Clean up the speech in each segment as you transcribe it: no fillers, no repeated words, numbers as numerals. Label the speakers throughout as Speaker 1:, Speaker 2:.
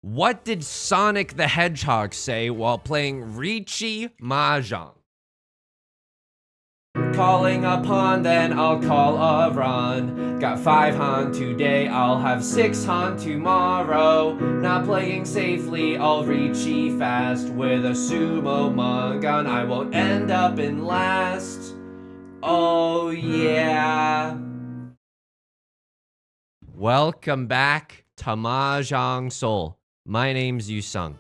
Speaker 1: What did Sonic the Hedgehog say while playing Riichi Mahjong? Calling upon, then I'll call a run. Got 5 Han today, I'll have 6 Han tomorrow. Not playing safely, I'll Riichi fast. With a sumo mangan, I won't end up in last. Oh yeah. Welcome back to Mahjong Soul. My name's Yusong.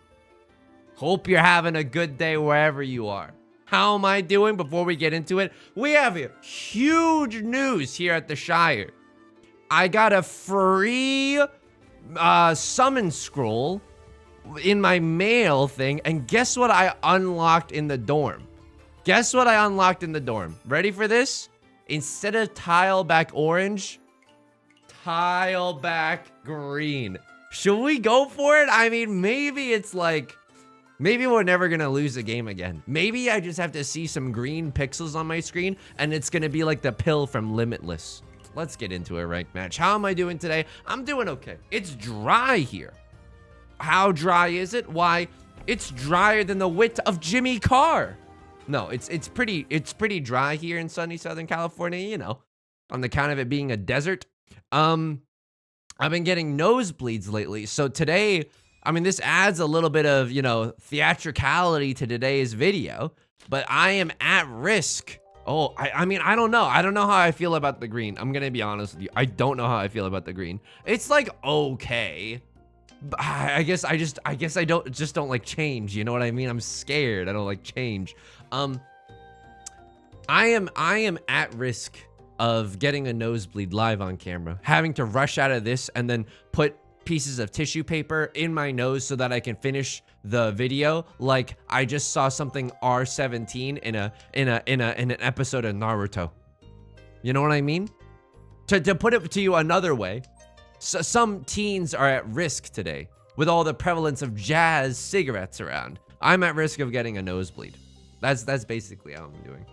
Speaker 1: Hope you're having a good day wherever you are. How am I doing? Before we get into it, we have huge news here at the Shire. I got a free summon scroll in my mail thing, and guess what I unlocked in the dorm? Guess what I unlocked in the dorm? Ready for this? Instead of tile back orange, tile back green. Should we go for it? I mean, maybe it's like, maybe we're never gonna lose a game again. Maybe I just have to see some green pixels on my screen and it's gonna be like the pill from Limitless. Let's get into a ranked match. How am I doing today? I'm doing okay. It's dry here. How dry is it? Why, it's drier than the wit of Jimmy Carr. No, it's pretty dry here in sunny Southern California, you know, on the count of it being a desert. I've been getting nosebleeds lately. So today, I mean, this adds a little bit of, you know, theatricality to today's video, but I am at risk. Oh, I mean, I don't know. I don't know how I feel about the green. I'm going to be honest with you. I don't know how I feel about the green. It's like, okay. But I guess I don't like change. You know what I mean? I'm scared. I don't like change. I am at risk of getting a nosebleed live on camera, having to rush out of this and then put pieces of tissue paper in my nose so that I can finish the video like I just saw something R17 in an episode of Naruto. You know what I mean? To put it to you another way, so some teens are at risk today with all the prevalence of jazz cigarettes around. I'm at risk of getting a nosebleed. That's basically how I'm doing.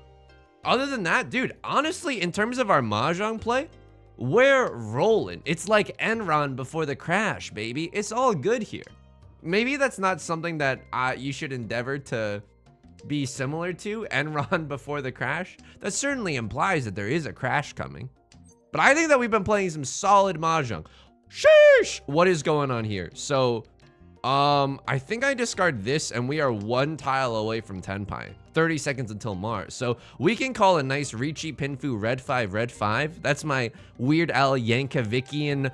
Speaker 1: Other than that, dude, honestly, in terms of our Mahjong play, we're rolling. It's like Enron before the crash, baby. It's all good here. Maybe that's not something that you should endeavor to be similar to, Enron before the crash. That certainly implies that there is a crash coming. But I think that we've been playing some solid Mahjong. Sheesh! What is going on here? So, I think I discard this and we are 1 tile away from Tenpai. 30 seconds until Mars. So we can call a nice Riichi Pinfu red 5. That's my Weird Al Yankovician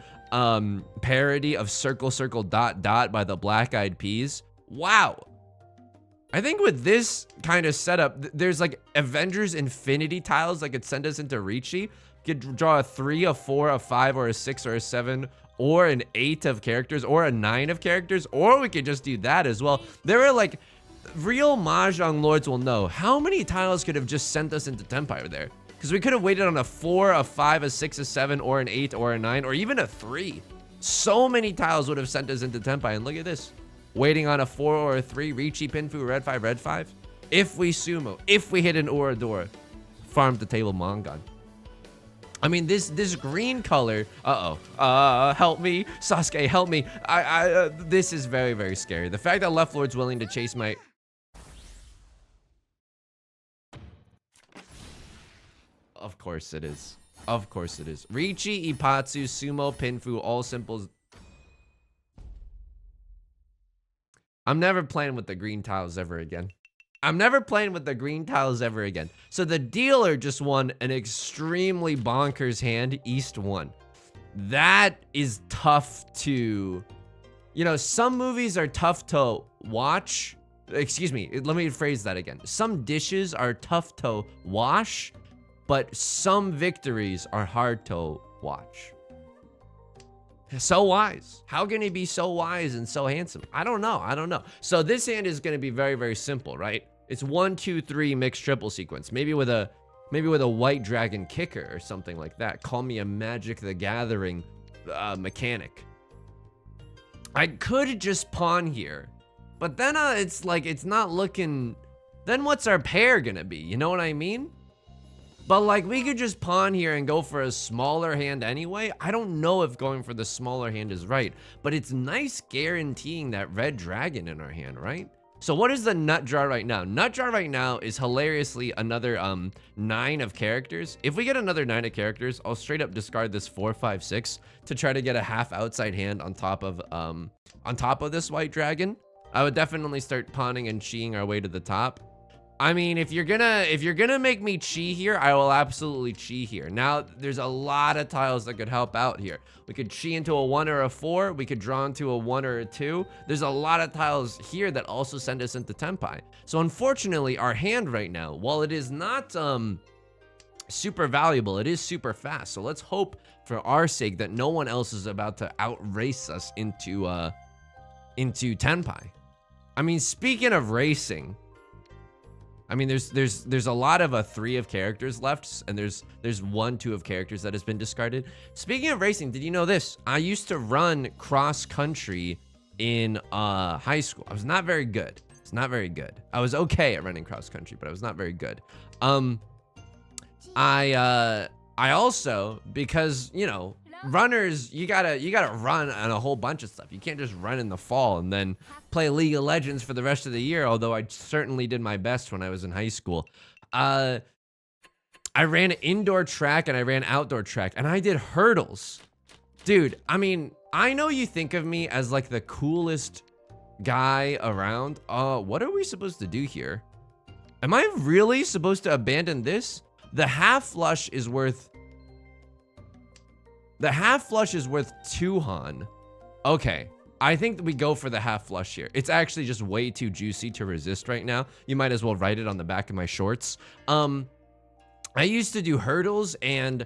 Speaker 1: parody of circle circle dot dot by the Black Eyed Peas. Wow. I think with this kind of setup, there's like Avengers Infinity tiles that could send us into Riichi. Could draw a 3, a 4, a 5, or a 6, or a 7, or an 8 of characters, or a 9 of characters, or we could just do that as well. There are like, real Mahjong lords will know how many tiles could have just sent us into Tenpai there. Because we could have waited on a 4, a 5, a 6, a 7, or an 8, or a 9, or even a 3. So many tiles would have sent us into Tenpai, and look at this. Waiting on a 4 or a 3, Riichi Pinfu red 5. If we sumo, if we hit an Oradora, farm to table Mangan. I mean, this green color, help me, Sasuke, help me. This is very, very scary. The fact that Left Lord's willing to chase my... Of course it is. Of course it is. Riichi, Ipatsu, Sumo, Pinfu, all simples. I'm never playing with the green tiles ever again. I'm never playing with the green tiles ever again. So the dealer just won an extremely bonkers hand, East 1. That is tough to... You know, some movies are tough to watch. Excuse me, let me phrase that again. Some dishes are tough to wash, but some victories are hard to watch. So wise. How can he be so wise and so handsome? I don't know. So this hand is going to be very, very simple, right? It's 1, 2, 3 mixed triple sequence. Maybe with a white dragon kicker or something like that. Call me a Magic the Gathering mechanic. I could just pawn here, but then it's like, it's not looking... Then what's our pair gonna be? You know what I mean? But like, we could just pawn here and go for a smaller hand anyway. I don't know if going for the smaller hand is right, but it's nice guaranteeing that red dragon in our hand, right? So what is the nut jar right now? Nut jar right now is hilariously another 9 of characters. If we get another 9 of characters, I'll straight up discard this 4, 5, 6 to try to get a half outside hand on top of this white dragon. I would definitely start pawning and chiing our way to the top. I mean, if you're gonna make me chi here, I will absolutely chi here. Now, there's a lot of tiles that could help out here. We could chi into a 1 or a 4. We could draw into a 1 or a 2. There's a lot of tiles here that also send us into Tenpai. So unfortunately, our hand right now, while it is not super valuable, it is super fast. So let's hope for our sake that no one else is about to outrace us into Tenpai. I mean, speaking of racing, I mean, there's a lot of a 3 of characters left, and there's 1, 2 of characters that has been discarded. Speaking of racing, did you know this? I used to run cross country in high school. I was not very good. It's not very good. I was okay at running cross country, but I was not very good. I also, because, you know, runners, you gotta run on a whole bunch of stuff. You can't just run in the fall and then play League of Legends for the rest of the year, although I certainly did my best when I was in high school. I ran indoor track and I ran outdoor track, and I did hurdles. Dude, I mean, I know you think of me as like the coolest guy around. What are we supposed to do here? Am I really supposed to abandon this? The half flush is worth 2 Han. Okay, I think we go for the half flush here. It's actually just way too juicy to resist right now. You might as well write it on the back of my shorts. I used to do hurdles, and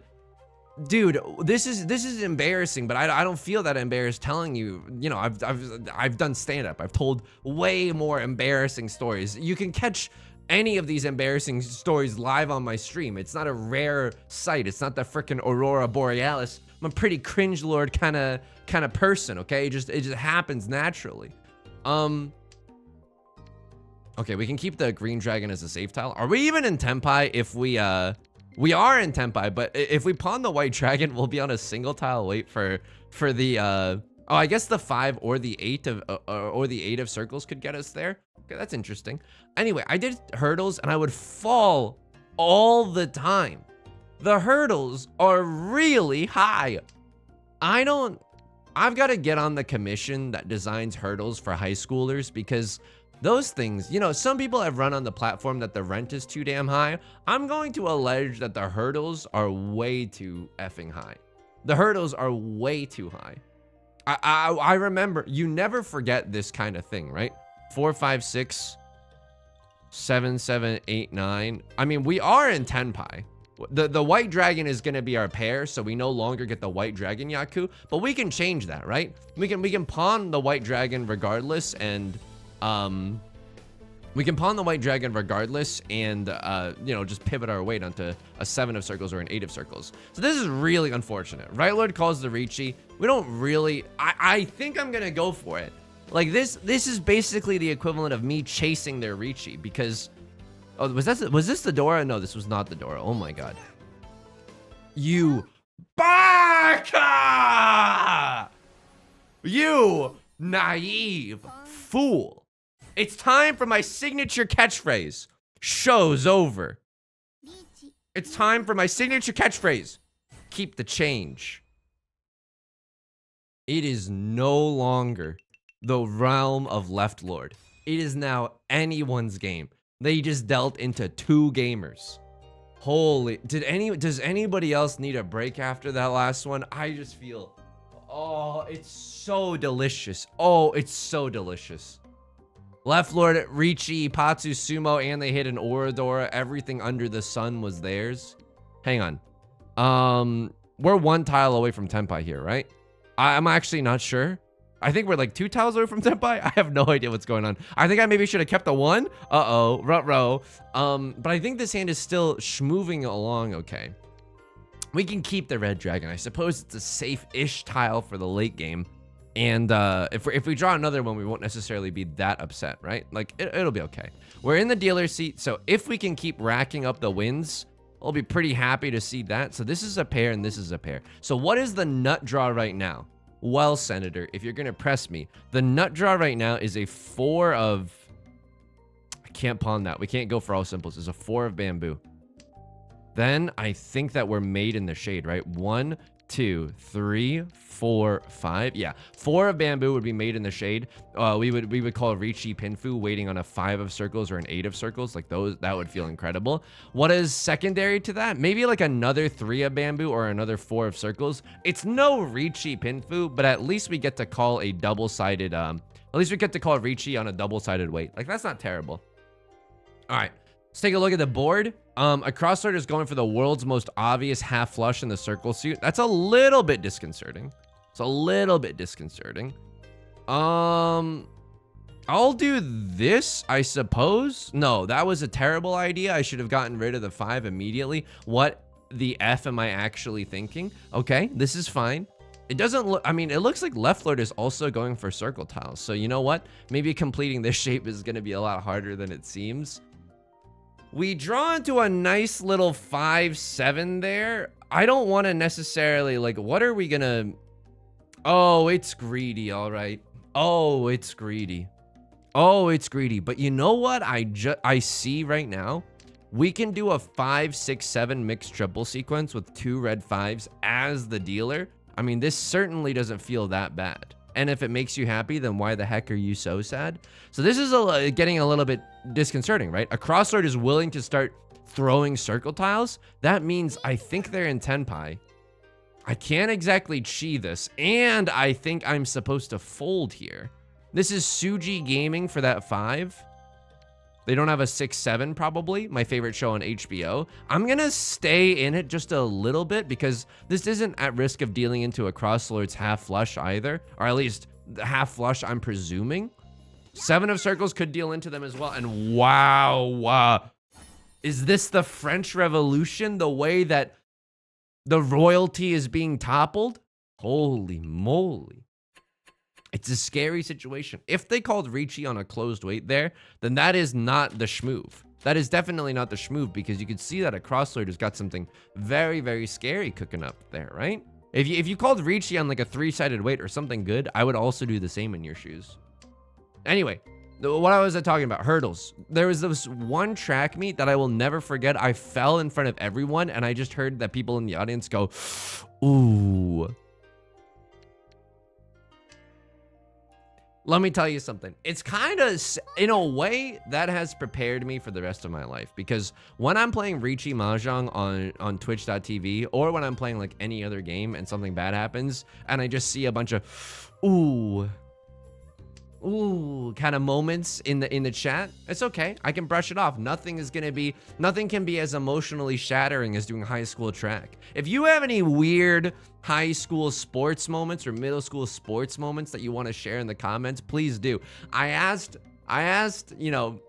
Speaker 1: dude, this is embarrassing, but I don't feel that embarrassed telling you. You know, I've done stand-up. I've told way more embarrassing stories. You can catch any of these embarrassing stories live on my stream. It's not a rare sight. It's not the freaking Aurora Borealis. I'm a pretty cringe lord kind of person, okay? It just happens naturally. Okay, we can keep the green dragon as a safe tile. Are we even in Tenpai? If we are in Tenpai, but if we pawn the white dragon, we'll be on a single tile wait for the oh, I guess the 5 or the 8 of circles could get us there. Okay, that's interesting. Anyway, I did hurdles and I would fall all the time. The hurdles are really high. I've got to get on the commission that designs hurdles for high schoolers, because those things, you know, some people have run on the platform that the rent is too damn high. I'm going to allege that the hurdles are way too effing high. The hurdles are way too high. I remember, you never forget this kind of thing, right? 4, 5, 6, 7, 7, 8, 9. I mean, we are in Tenpai. The white dragon is going to be our pair, so we no longer get the white dragon Yaku, but we can change that, right? We can pawn the white dragon regardless, and we can pawn the white dragon regardless, and you know, just pivot our weight onto a 7 of circles or an 8 of circles. So this is really unfortunate. Right Lord calls the Riichi. We don't really, I think I'm gonna go for it. Like this is basically the equivalent of me chasing their Riichi, because oh, was this the Dora? No, this was not the Dora. Oh my god. You baka! You naive fool. It's time for my signature catchphrase. Show's over. It's time for my signature catchphrase. Keep the change. It is no longer the realm of Left Lord. It is now anyone's game. They just dealt into 2 gamers. Holy, does anybody else need a break after that last one? I just feel, oh, it's so delicious. Oh, it's so delicious. Left Lord, Riichi, Patsu, Sumo, and they hit an Oradora. Everything under the sun was theirs. Hang on. We're 1 tile away from Tenpai here, right? I'm actually not sure. I think we're like 2 tiles away from Tenpai. I have no idea what's going on. I think I maybe should have kept the 1. Uh-oh, ruh-roh. But I think this hand is still schmoving along okay. We can keep the red dragon. I suppose it's a safe-ish tile for the late game. And if we draw another one, we won't necessarily be that upset, right? Like, it'll be okay. We're in the dealer seat, so if we can keep racking up the wins, I'll be pretty happy to see that. So this is a pair and this is a pair. So what is the nut draw right now? Well, Senator, if you're going to press me, the nut draw right now is a 4 of... I can't pawn that. We can't go for all simples. It's a 4 of bamboo. Then I think that we're made in the shade, right? 1, 2, 3, 4, 5. Yeah, 4 of bamboo would be made in the shade. We would call Riichi Pinfu waiting on a 5 of circles or an 8 of circles. Like those, that would feel incredible. What is secondary to that? Maybe like another 3 of bamboo or another 4 of circles. It's no Riichi Pinfu, but at least we get to call a double-sided, at least we get to call Riichi on a double-sided weight. Like that's not terrible. All right, let's take a look at the board. A crossword is going for the world's most obvious half flush in the circle suit. That's a little bit disconcerting. It's a little bit disconcerting. I'll do this, I suppose. No, that was a terrible idea. I should have gotten rid of the 5 immediately. What the F am I actually thinking? Okay, this is fine. It doesn't look, I mean, it looks like left lord is also going for circle tiles. So you know what? Maybe completing this shape is going to be a lot harder than it seems. We draw into a nice little 5-7 there. I don't want to necessarily, like, what are we gonna... Oh, it's greedy, all right. Oh, it's greedy. Oh, it's greedy. But you know what I see right now? We can do a 5, 6, 7 mixed triple sequence with 2 red 5s as the dealer. I mean, this certainly doesn't feel that bad. And if it makes you happy, then why the heck are you so sad? So this is getting a little bit disconcerting, right? A crossword is willing to start throwing circle tiles. That means I think they're in Tenpai. I can't exactly chi this, and I think I'm supposed to fold here. This is Suji Gaming for that 5. They don't have a 6-7 probably, my favorite show on HBO. I'm gonna stay in it just a little bit because this isn't at risk of dealing into a crosslord's half flush either, or at least the half flush I'm presuming. 7 of circles could deal into them as well, and wow. Is this the French Revolution, the way that the royalty is being toppled? Holy moly. It's a scary situation. If they called Riichi on a closed weight there, then that is not the schmoove. That is definitely not the schmoove because you could see that a crosslord has got something very, very scary cooking up there, right? If you called Riichi on like a 3-sided weight or something good, I would also do the same in your shoes. Anyway, what I was talking about, hurdles. There was this one track meet that I will never forget. I fell in front of everyone and I just heard that people in the audience go, ooh. Let me tell you something. It's kind of, in a way, that has prepared me for the rest of my life. Because when I'm playing Riichi Mahjong on twitch.tv, or when I'm playing like any other game and something bad happens, and I just see a bunch of, ooh kind of moments in the chat, it's okay. I can brush it off. Nothing can be as emotionally shattering as doing high school track. If you have any weird high school sports moments or middle school sports moments that you want to share in the comments, please do. I asked, you know,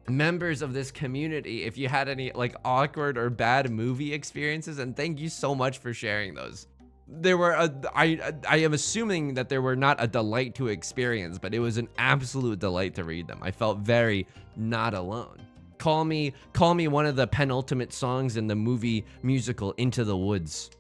Speaker 1: members of this community if you had any like awkward or bad movie experiences, and thank you so much for sharing those. There were I am assuming that there were not a delight to experience, but it was an absolute delight to read them. I felt very not alone. Call me one of the penultimate songs in the movie musical Into the Woods.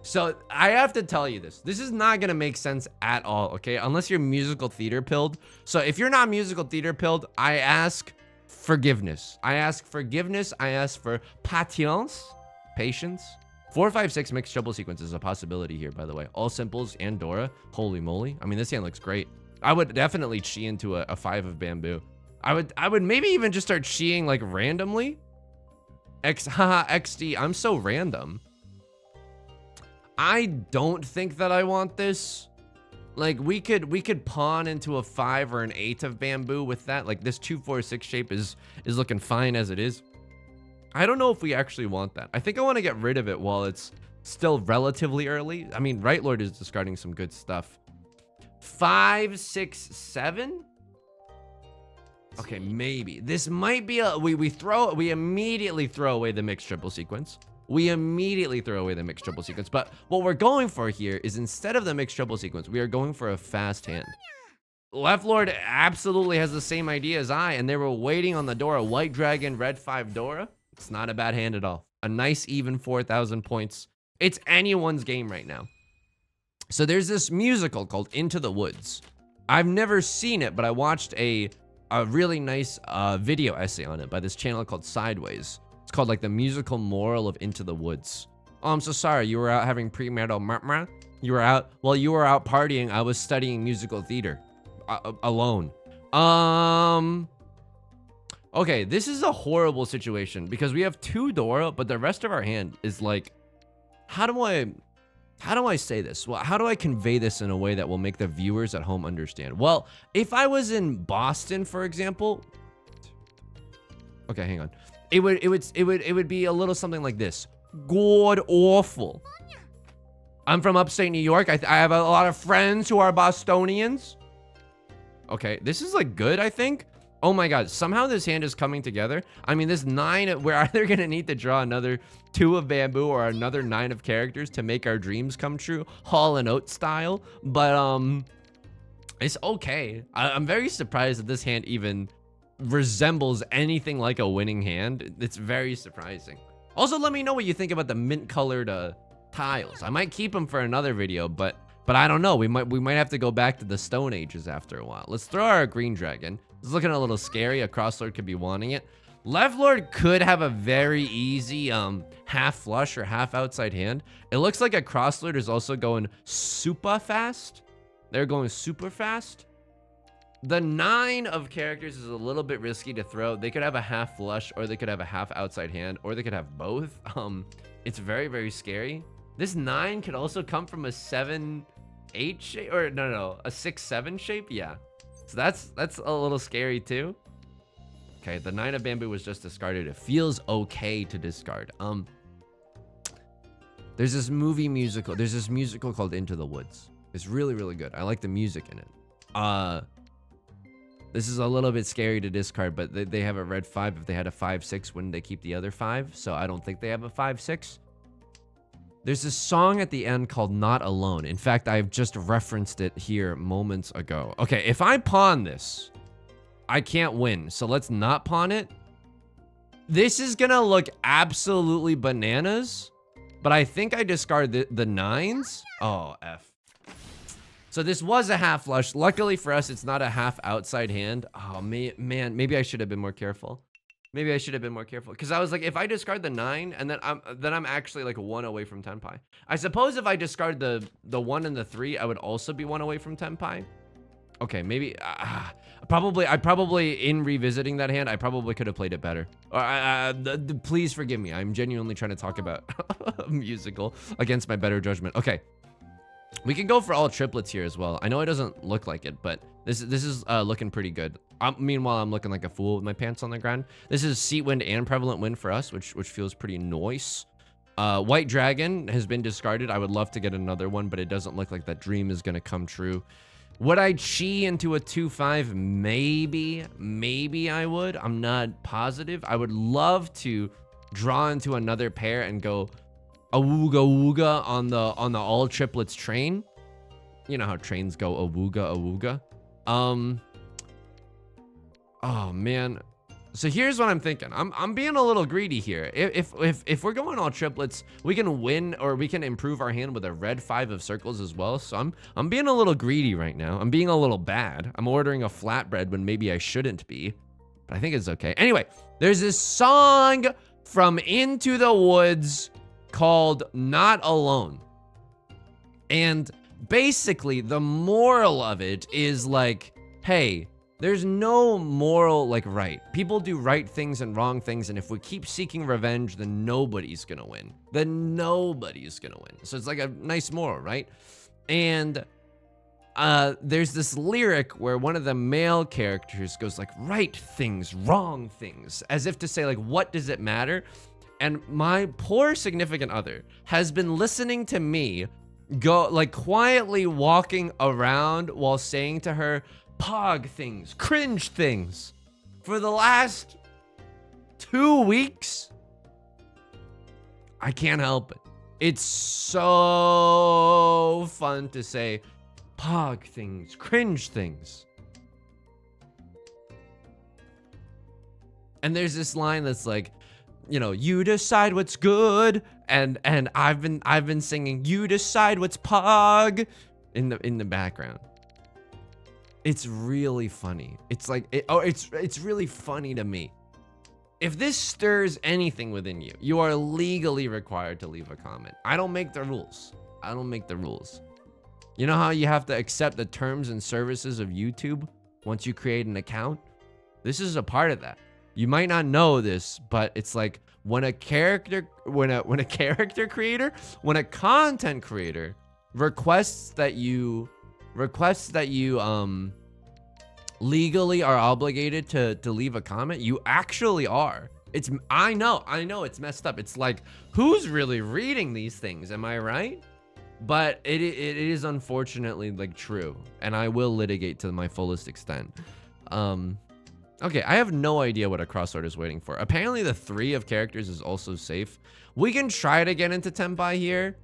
Speaker 1: So I have to tell you this. This is not gonna make sense at all, okay? Unless you're musical theater pilled. So if you're not musical theater pilled, I ask forgiveness. I ask for patience. 4, 5, 6 mixed triple sequence is a possibility here, by the way. All simples and Dora. Holy moly. I mean, this hand looks great. I would definitely chi into a 5 of bamboo. I would maybe even just start chiing like randomly. XD, I'm so random. I don't think that I want this. Like we could pawn into a 5 or an 8 of bamboo with that. Like this 2, 4, 6 shape is looking fine as it is. I don't know if we actually want that. I think I want to get rid of it while it's still relatively early. I mean, Right Lord is discarding some good stuff. 5, 6, 7. Okay, maybe this might be a we immediately throw away the mixed triple sequence. But what we're going for here is instead of the mixed triple sequence, we are going for a fast hand. Left Lord absolutely has the same idea as I, and they were waiting on the Dora. White Dragon, Red 5 Dora. It's not a bad hand at all. A nice even 4,000 points. It's anyone's game right now. So there's this musical called Into the Woods. I've never seen it, but I watched a really nice video essay on it by this channel called Sideways. It's called like the musical moral of Into the Woods. Oh, I'm so sorry. You were out having premarital murmur. You were out, while you were out partying, I was studying musical theater alone. Okay, this is a horrible situation because we have 2 Dora, but the rest of our hand is like, how do I say this? Well, how do I convey this in a way that will make the viewers at home understand? Well, if I was in Boston, for example, okay, hang on. It would be a little something like this. God awful. I'm from upstate New York. I have a lot of friends who are Bostonians. Okay, this is like good, I think. Oh my god, somehow this hand is coming together. I mean, this 9, we're either gonna need to draw another 2 of bamboo or another 9 of characters to make our dreams come true, Hall and Oates style. But it's okay. I'm very surprised that this hand even resembles anything like a winning hand. It's very surprising. Also, let me know what you think about the mint colored tiles. I might keep them for another video, but I don't know. We might have to go back to the Stone Ages after a while. Let's throw our green dragon. It's looking a little scary. A crosslord could be wanting it. Left lord could have a very easy half flush or half outside hand. It looks like a crosslord is also going super fast. They're going super fast. The 9 of characters is a little bit risky to throw. They could have a half flush, or they could have a half outside hand, or they could have both. It's very, very scary. This 9 could also come from a 7-8 shape, or no, a 6-7 shape. Yeah, so that's a little scary too. Okay, the 9 of bamboo was just discarded. It feels okay to discard. There's this musical. There's this musical called Into the Woods. It's really, really good. I like the music in it. This is a little bit scary to discard, but they have a red 5. If they had a 5-6, wouldn't they keep the other 5? So I don't think they have a 5-6. There's this song at the end called Not Alone. In fact, I've just referenced it here moments ago. Okay, if I pawn this, I can't win. So let's not pawn it. This is gonna look absolutely bananas, but I think I discard the 9s. Oh, F. So this was a half flush. Luckily for us, it's not a half outside hand. Oh, man, maybe I should have been more careful. Maybe I should have been more careful. Because I was like, if I discard the 9, and then I'm actually like 1 away from tenpai. I suppose if I discard the 1 and the 3, I would also be 1 away from tenpai. Okay, maybe I probably in revisiting that hand, I probably could have played it better. Please forgive me. I'm genuinely trying to talk about a musical against my better judgment. Okay. We can go for all triplets here as well. I know it doesn't look like it, but this is looking pretty good. Meanwhile, I'm looking like a fool with my pants on the ground. This is seat wind and prevalent wind for us, which feels pretty nice. White dragon has been discarded. I would love to get another one, but it doesn't look like that dream is going to come true. Would I chi into a 2-5? Maybe I would. I'm not positive. I would love to draw into another pair and go awooga wooga on the all triplets train. You know how trains go awooga. Oh man. So here's what I'm thinking. I'm being a little greedy here. If we're going all triplets, we can win, or we can improve our hand with a red 5 of circles as well. So I'm being a little greedy right now. I'm being a little bad. I'm ordering a flatbread when maybe I shouldn't be, but I think it's okay. Anyway, there's this song from Into the Woods called Not Alone. And basically the moral of it is like, hey, there's no moral like right. People do right things and wrong things, and if we keep seeking revenge, then nobody's gonna win. So it's like a nice moral, right? And there's this lyric where one of the male characters goes like, right things, wrong things, as if to say like, what does it matter? And my poor significant other has been listening to me go like quietly walking around while saying to her, pog things, cringe things, for the last 2 weeks. I can't help it. It's so fun to say pog things, cringe things. And there's this line that's like, you know, you decide what's good, and I've been singing you decide what's pog in the background. It's really funny. It's like it's really funny to me. If this stirs anything within you, you are legally required to leave a comment. I don't make the rules. I don't make the rules. You know how you have to accept the terms and services of YouTube once you create an account? This is a part of that. You might not know this, but it's like when a content creator requests that you legally are obligated to leave a comment, you actually are. I know it's messed up. It's like, who's really reading these things? Am I right? But it is unfortunately like true, and I will litigate to my fullest extent. Okay, I have no idea what a crossword is waiting for. Apparently the 3 of characters is also safe. We can try to get into Tenpai here.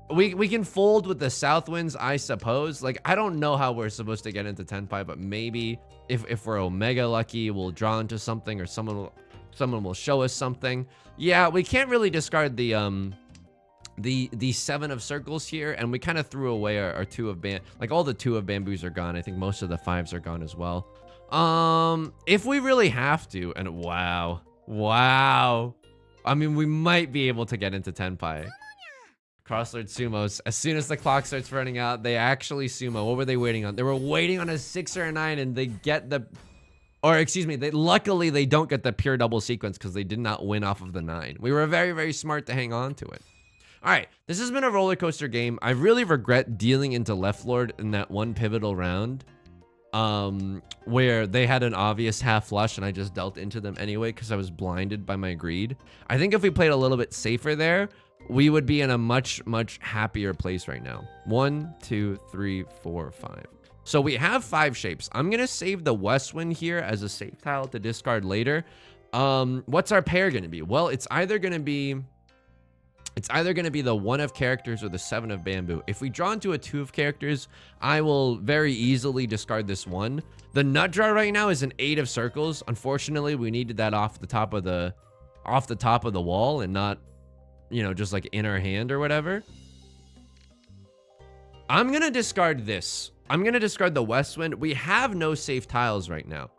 Speaker 1: We can fold with the south winds, I suppose. Like, I don't know how we're supposed to get into Tenpai, but maybe if we're Omega lucky, we'll draw into something, or someone will show us something. Yeah, we can't really discard the 7 of circles here, and we kind of threw away our 2 of like all the 2 of bamboos are gone. I think most of the 5s are gone as well. If we really have to, and wow, I mean, we might be able to get into Tenpai. Crosslord sumos. As soon as the clock starts running out, they actually sumo. What were they waiting on? They were waiting on a 6 or a 9, and they get the, or excuse me, luckily they don't get the pure double sequence because they did not win off of the 9. We were very, very smart to hang on to it. All right, this has been a roller coaster game. I really regret dealing into Left Lord in that one pivotal round, where they had an obvious half flush and I just dealt into them anyway because I was blinded by my greed. I think if we played a little bit safer there, we would be in a much happier place right now. 1, 2, 3, 4, 5. So we have 5 shapes. I'm gonna save the west wind here as a safe tile to discard later. What's our pair gonna be? Well, it's either gonna be the 1 of characters or the 7 of bamboo. If we draw into a 2 of characters, I will very easily discard this 1. The nut draw right now is an 8 of circles. Unfortunately, we needed that off the top of the wall and not, you know, just like in our hand or whatever. I'm gonna discard this. I'm gonna discard the west wind. We have no safe tiles right now,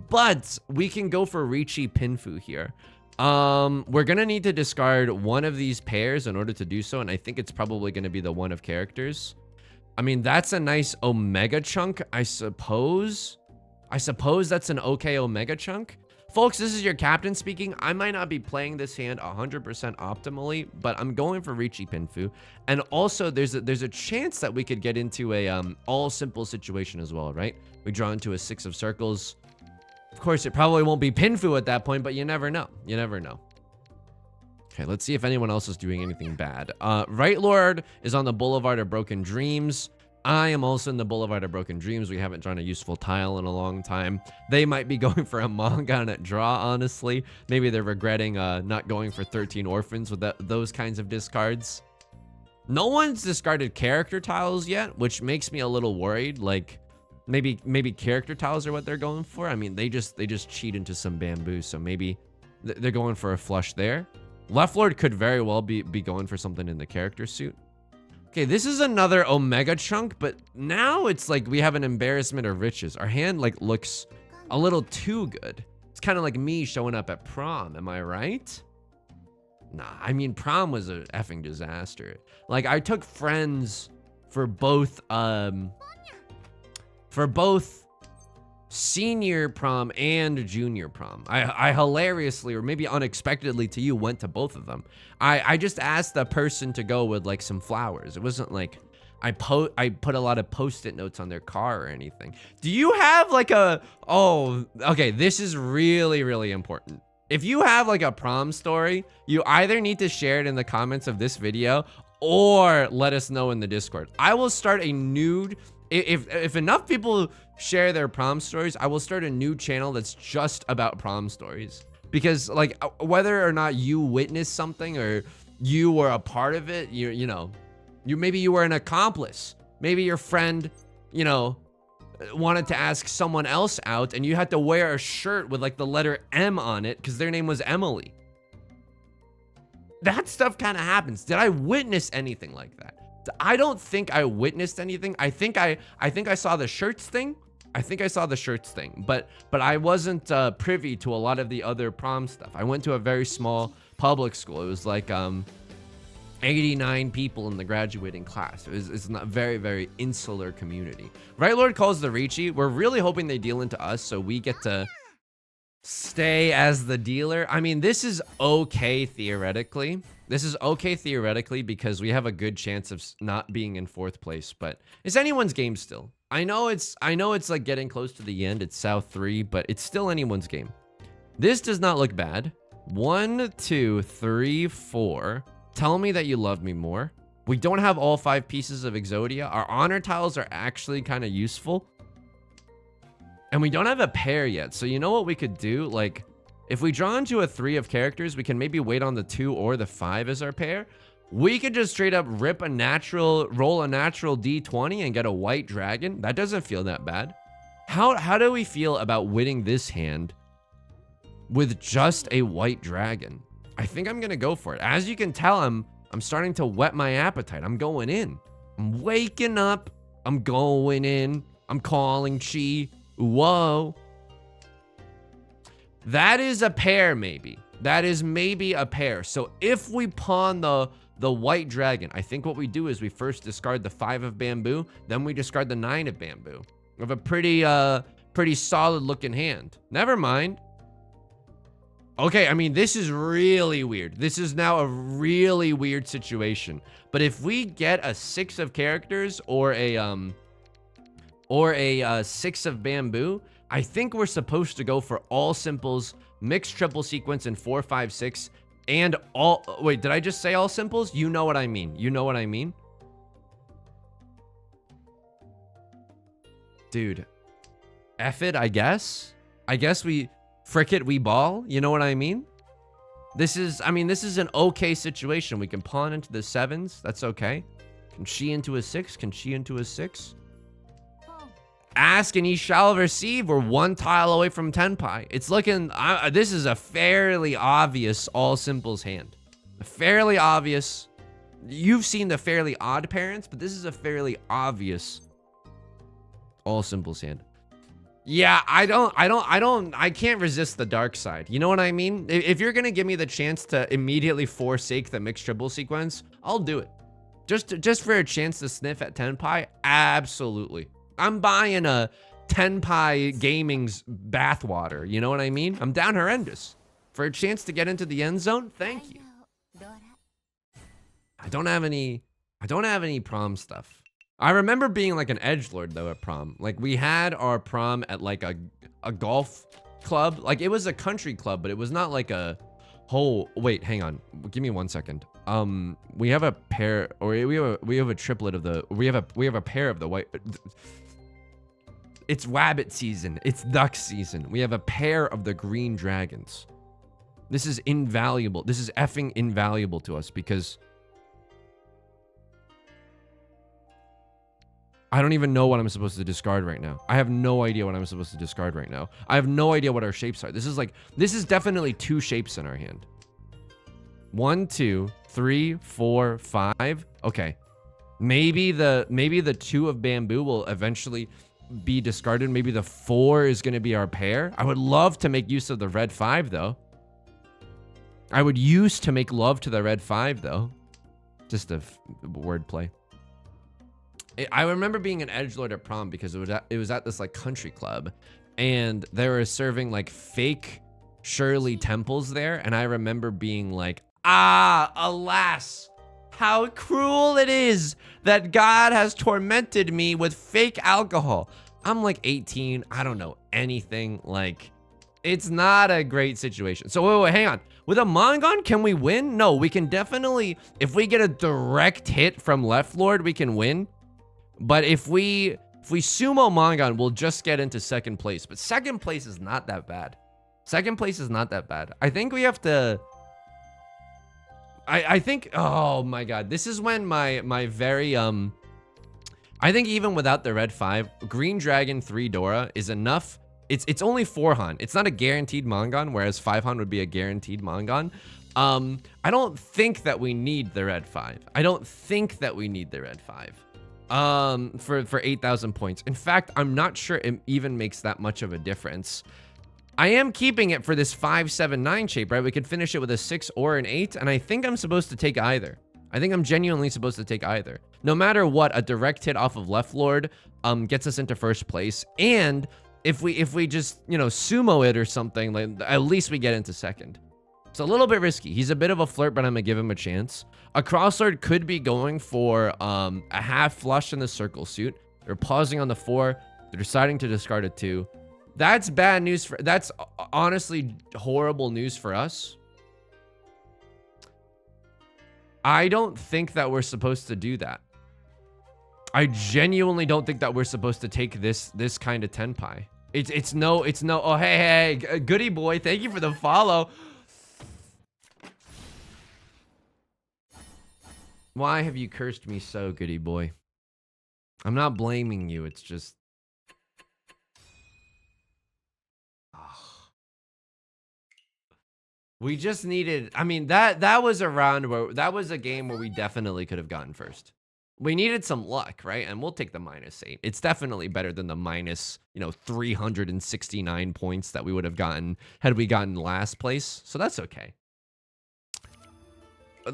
Speaker 1: but we can go for Riichi Pinfu here. We're gonna need to discard 1 of these pairs in order to do so, and I think it's probably gonna be the 1 of characters. I mean, that's a nice Omega chunk, I suppose. That's an okay Omega chunk. Folks, this is your captain speaking. I might not be playing this hand 100% optimally, but I'm going for Riichi Pinfu. And also, there's a chance that we could get into a all simple situation as well, right? We draw into a 6 of circles. Of course, it probably won't be Pinfu at that point, but you never know. You never know. Okay, let's see if anyone else is doing anything bad. Right Lord is on the Boulevard of Broken Dreams. I am also in the Boulevard of Broken Dreams. We haven't drawn a useful tile in a long time. They might be going for a manga on a draw, honestly. Maybe they're regretting not going for 13 orphans with those kinds of discards. No one's discarded character tiles yet, which makes me a little worried. Like, maybe character tiles are what they're going for. I mean, they just cheat into some bamboo, so maybe they're going for a flush there. Left Lord could very well be going for something in the character suit. Okay, this is another Omega chunk, but now it's like we have an embarrassment of riches. Our hand like looks a little too good. It's kind of like me showing up at prom, am I right? Nah, I mean, prom was a effing disaster. Like, I took friends for both senior prom and junior prom. I hilariously, or maybe unexpectedly to you, went to both of them. I just asked the person to go with like some flowers. It wasn't like I put a lot of post-it notes on their car or anything. Do you have like okay, this is really, really important. If you have like a prom story, you either need to share it in the comments of this video or let us know in the Discord. I will start a nude. If enough people share their prom stories, I will start a new channel that's just about prom stories. Because like whether or not you witnessed something or you were a part of it, maybe you were an accomplice. Maybe your friend, wanted to ask someone else out and you had to wear a shirt with like the letter M on it because their name was Emily. That stuff kind of happens. Did I witness anything like that? I don't think I witnessed anything. I think I saw the shirts thing. But I wasn't privy to a lot of the other prom stuff. I went to a very small public school. It was like 89 people in the graduating class. It's not very, very insular community. Right Lord calls the Riichi. We're really hoping they deal into us so we get to stay as the dealer. I mean, this is okay theoretically. Because we have a good chance of not being in 4th place, but it's anyone's game still. I know it's like getting close to the end. It's South 3, but it's still anyone's game. This does not look bad. 1, 2, 3, 4. Tell me that you love me more. We don't have all 5 pieces of Exodia. Our honor tiles are actually kind of useful. And we don't have a pair yet. So you know what we could do? Like, if we draw into a 3 of characters, we can maybe wait on the 2 or the 5 as our pair. We could just straight up roll a natural D20 and get a white dragon. That doesn't feel that bad. How do we feel about winning this hand with just a white dragon? I think I'm gonna go for it. As you can tell, I'm starting to whet my appetite. I'm going in. I'm waking up. I'm going in. I'm calling chi. Whoa. That is a pair, maybe. That is maybe a pair. So if we pawn the white dragon, I think what we do is we first discard the 5 of bamboo, then we discard the 9 of bamboo. We have a pretty solid looking hand. Never mind. Okay, I mean, this is really weird. This is now a really weird situation. But if we get a 6 of characters or a 6 of bamboo, I think we're supposed to go for all simples, mixed triple sequence, and 4, 5, 6, and all. Wait, did I just say all simples? You know what I mean. You know what I mean? Dude, F it, I guess. I guess we frick it, we ball. You know what I mean? This is an okay situation. We can pawn into the 7s. That's okay. Can she into a 6? Can she into a 6? Ask and ye shall receive. We're 1 tile away from tenpai. It's looking, this is a fairly obvious all simples hand. Fairly obvious. You've seen the fairly odd parents, but this is a fairly obvious all simples hand. Yeah, I can't resist the dark side. You know what I mean? If you're gonna give me the chance to immediately forsake the mixed triple sequence, I'll do it. Just for a chance to sniff at tenpai, absolutely. I'm buying a Tenpai Gaming's bathwater. You know what I mean? I'm down horrendous. For a chance to get into the end zone, thank you. I don't have any prom stuff. I remember being like an edgelord though at prom. Like we had our prom at like a golf club. Like it was a country club, but it was not like a whole, wait, hang on. Give me 1 second. We have a pair, or we have a triplet of the, we have a pair of the white. It's wabbit season. It's duck season. We have a pair of the green dragons. This is invaluable. This is effing invaluable to us because I don't even know what I'm supposed to discard right now. I have no idea what I'm supposed to discard right now. I have no idea what our shapes are. This is definitely 2 shapes in our hand. 1, 2, 3, 4, 5. Okay. Maybe the 2 of bamboo will eventually be discarded. Maybe the 4 is going to be our pair. I would love to make use of the red 5 though. I would use to make love to the red 5 though. Just a wordplay. I remember being an edgelord at prom because it was at this like country club and they were serving like fake Shirley temples there. And I remember being like, ah, alas, how cruel it is that God has tormented me with fake alcohol. I'm like 18. I don't know anything. Like, it's not a great situation. So wait, hang on. With a Mongon, can we win? No, we can definitely, if we get a direct hit from Left Lord, we can win. But if we sumo Mongon, we'll just get into 2nd place. But 2nd place is not that bad. 2nd place is not that bad. I think we have to, I think, oh my God, this is when my very I think even without the red 5, green dragon 3 Dora is enough. It's only 4 Han. It's not a guaranteed Mongon, whereas 5 Han would be a guaranteed Mongon. I don't think that we need the red 5. I don't think that we need the red 5 for 8,000 points. In fact, I'm not sure it even makes that much of a difference. I am keeping it for this 5-7-9 shape, right? We could finish it with a 6 or an 8, and I think I'm supposed to take either. I think I'm genuinely supposed to take either. No matter what, a direct hit off of Left Lord gets us into first place, and if we just, you know, sumo it or something, like, at least we get into second. It's a little bit risky. He's a bit of a flirt, but I'm gonna give him a chance. A crosslord could be going for a half flush in the circle suit. They're pausing on the 4. They're deciding to discard a 2. That's bad news for, that's honestly horrible news for us. I don't think that we're supposed to do that. I genuinely don't think that we're supposed to take this kind of tenpai. It's no, oh, hey, goody boy, thank you for the follow. Why have you cursed me so, goody boy? I'm not blaming you, it's just... We just needed, I mean, that was a round where, that was a game where we definitely could have gotten first. We needed some luck, right? And we'll take the -8. It's definitely better than the minus, you know, 369 points that we would have gotten had we gotten last place. So that's okay.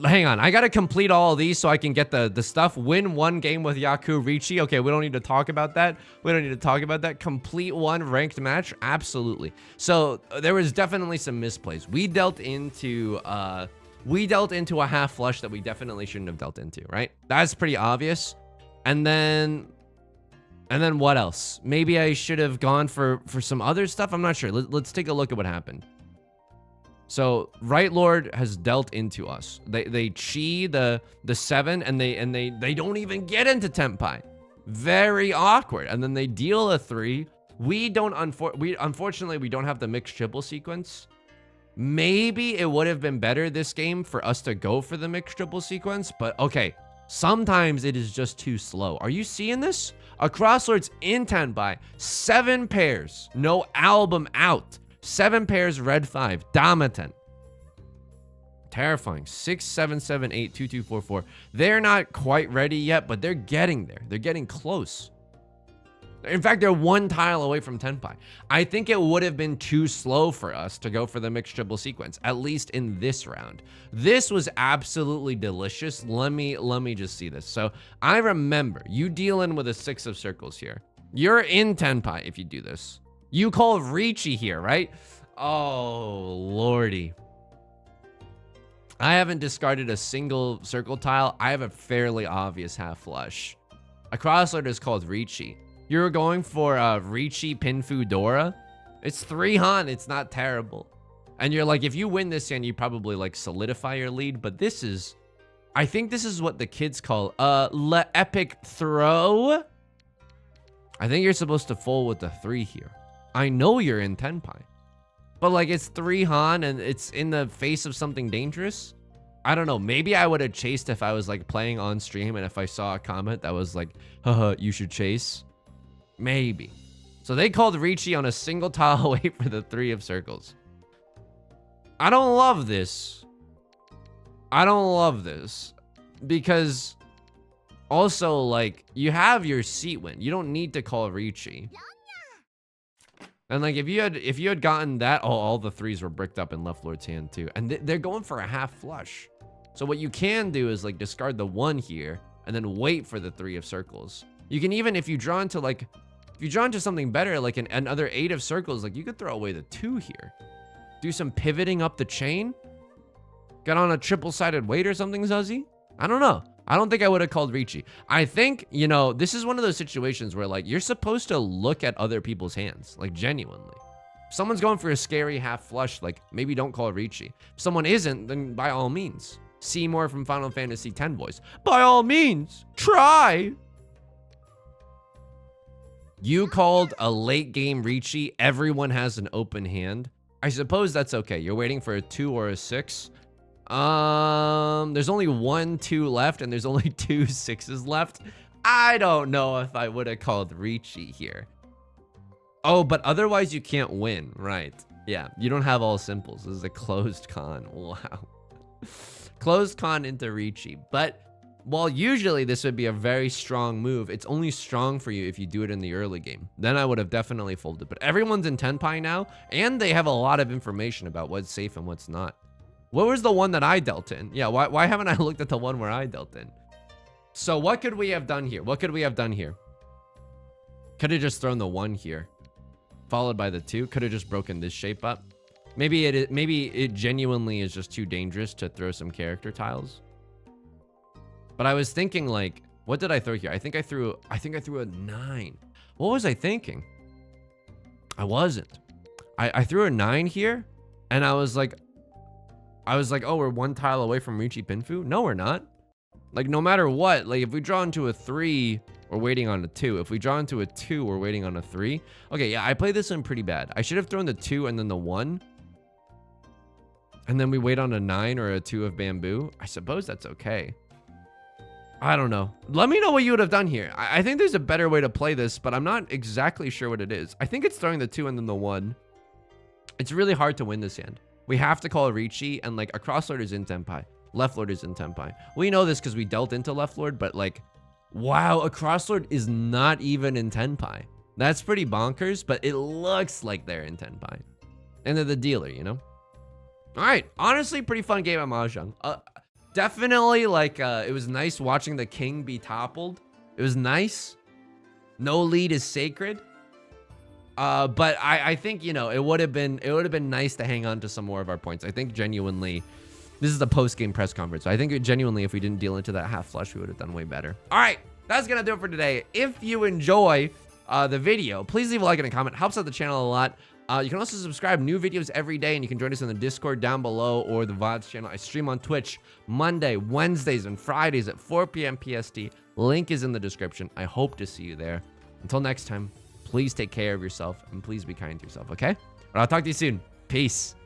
Speaker 1: Hang on, I gotta complete all of these so I can get the stuff. Win 1 game with Riichi. Okay, we don't need to talk about that. We don't need to talk about that. Complete 1 ranked match, absolutely. So there was definitely some misplays. We dealt into a half flush that we definitely shouldn't have dealt into, right? That's pretty obvious. And then what else? Maybe I should have gone for some other stuff. I'm not sure. Let's take a look at what happened. So Right Lord has dealt into us. They chi the 7 and they don't even get into tenpai. Very awkward. And then they deal a 3. Unfortunately we don't have the mixed triple sequence. Maybe it would have been better this game for us to go for the mixed triple sequence, but okay. Sometimes it is just too slow. Are you seeing this? A crosslord's in tenpai, 7 pairs, no album out. 7 pairs, red 5, Damaten. Terrifying. 6, 7, 7, 8, 2, 2, 4, 4. They're not quite ready yet, but they're getting there. They're getting close. In fact, they're 1 tile away from tenpai. I think it would have been too slow for us to go for the mixed triple sequence, at least in this round. This was absolutely delicious. Let me just see this. So I remember you dealing with a 6 of circles here. You're in tenpai if you do this. You call Riichi here, right? Oh, lordy. I haven't discarded a single circle tile. I have a fairly obvious half flush. A crosslord is called Riichi. You're going for Riichi Pinfu Dora. It's 3 Han. It's not terrible. And you're like, if you win this hand, you probably like solidify your lead. But this is, I think this is what the kids call le epic throw. I think you're supposed to fold with the 3 here. I know you're in tenpai, but like it's 3 Han and it's in the face of something dangerous. I don't know. Maybe I would have chased if I was like playing on stream and if I saw a comment that was like, haha, you should chase. Maybe. So they called Riichi on a single tile away for the 3 of circles. I don't love this. I don't love this because also like you have your seat win. You don't need to call Riichi. And like if you had gotten that, oh, all the 3s were bricked up in Left Lord's hand too. And they're going for a half flush. So what you can do is like discard the 1 here and then wait for the 3 of circles. You can even, if you draw into like, if you draw into something better, like another 8 of circles, like you could throw away the 2 here. Do some pivoting up the chain. Get on a triple-sided weight or something, Zuzzy? I don't know. I don't think I would have called Riichi. I think, you know, this is one of those situations where like you're supposed to look at other people's hands, like genuinely. If someone's going for a scary half flush, like maybe don't call Riichi. If someone isn't, then by all means, see more from Final Fantasy X boys. By all means, try. You called a late game Riichi. Everyone has an open hand. I suppose that's okay. You're waiting for a 2 or a 6. There's only 1 2 left and there's only 2 6s left. I don't know if I would have called Riichi here. Oh, but otherwise you can't win, right? Yeah, you don't have all simples. This is a closed con. Wow. Closed con into Riichi. But while usually this would be a very strong move, it's only strong for you if you do it in the early game. Then I would have definitely folded. But everyone's in Tenpai now, and they have a lot of information about what's safe and what's not. What was the one that I dealt in? Yeah, why haven't I looked at the one where I dealt in? So what could we have done here? What could we have done here? Could have just thrown the 1 here, followed by the 2. Could have just broken this shape up. Maybe it genuinely is just too dangerous to throw some character tiles. But I was thinking, like, what did I throw here? I think I threw a 9. What was I thinking? I wasn't. I threw a 9 here, and I was like, oh, we're 1 tile away from Riichi Pinfu? No, we're not. Like, no matter what, like, if we draw into a 3, we're waiting on a 2. If we draw into a 2, we're waiting on a 3. Okay, yeah, I played this one pretty bad. I should have thrown the 2 and then the 1. And then we wait on a 9 or a 2 of bamboo. I suppose that's okay. I don't know. Let me know what you would have done here. I think there's a better way to play this, but I'm not exactly sure what it is. I think it's throwing the 2 and then the 1. It's really hard to win this hand. We have to call Riichi, and like a crosslord is in Tenpai. Left lord is in Tenpai. We know this because we dealt into left lord, but like, wow, a crosslord is not even in Tenpai. That's pretty bonkers, but it looks like they're in Tenpai. And they're the dealer, you know? All right, honestly, pretty fun game at Mahjong. Definitely, like, it was nice watching the king be toppled. It was nice. No lead is sacred. But I think, you know, it would have been nice to hang on to some more of our points. I think genuinely, this is the post-game press conference. So I think genuinely, if we didn't deal into that half flush, we would have done way better. All right, that's gonna do it for today. If you enjoy the video, please leave a like and a comment. Helps out the channel a lot. You can also subscribe, new videos every day, and you can join us in the Discord down below or the VODs channel. I stream on Twitch Monday, Wednesdays, and Fridays at 4 p.m. PST. Link is in the description. I hope to see you there. Until next time, please take care of yourself and please be kind to yourself, okay? I'll talk to you soon. Peace.